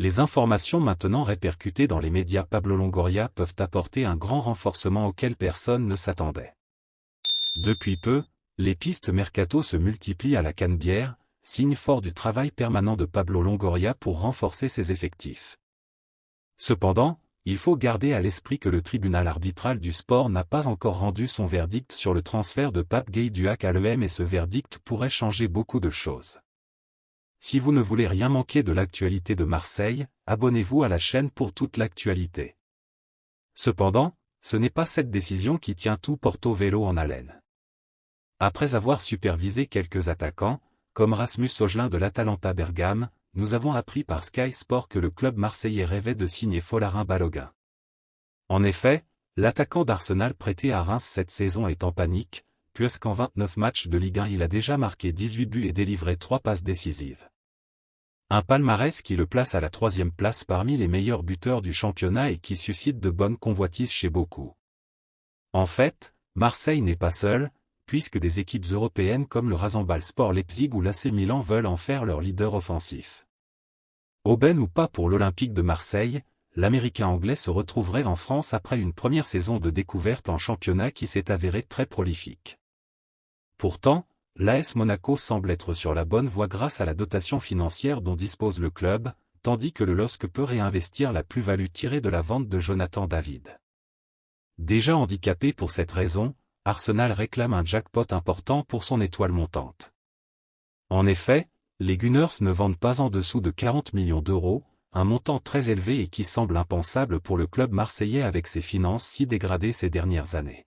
Les informations maintenant répercutées dans les médias Pablo Longoria peuvent apporter un grand renforcement auquel personne ne s'attendait. Depuis peu, les pistes mercato se multiplient à la Canebière, signe fort du travail permanent de Pablo Longoria pour renforcer ses effectifs. Cependant, il faut garder à l'esprit que le tribunal arbitral du sport n'a pas encore rendu son verdict sur le transfert de Pape Gueye du HAC à l'EM et ce verdict pourrait changer beaucoup de choses. Si vous ne voulez rien manquer de l'actualité de Marseille, abonnez-vous à la chaîne pour toute l'actualité. Cependant, ce n'est pas cette décision qui tient tout Porto Velo en haleine. Après avoir supervisé quelques attaquants, comme Rasmus Højlund de l'Atalanta Bergame, nous avons appris par Sky Sport que le club marseillais rêvait de signer Folarin Balogun. En effet, l'attaquant d'Arsenal prêté à Reims cette saison est en panique, puisqu'en 29 matchs de Ligue 1 il a déjà marqué 18 buts et délivré 3 passes décisives. Un palmarès qui le place à la 3e place parmi les meilleurs buteurs du championnat et qui suscite de bonnes convoitises chez beaucoup. En fait, Marseille n'est pas seul, puisque des équipes européennes comme le Rasenballspor Leipzig ou l'AC Milan veulent en faire leur leader offensif. Aubaine ou pas pour l'Olympique de Marseille, l'Américain anglais se retrouverait en France après une première saison de découverte en championnat qui s'est avérée très prolifique. Pourtant, l'AS Monaco semble être sur la bonne voie grâce à la dotation financière dont dispose le club, tandis que le LOSC peut réinvestir la plus-value tirée de la vente de Jonathan David. Déjà handicapé pour cette raison, Arsenal réclame un jackpot important pour son étoile montante. En effet, les Gunners ne vendent pas en dessous de 40 millions d'euros, un montant très élevé et qui semble impensable pour le club marseillais avec ses finances si dégradées ces dernières années.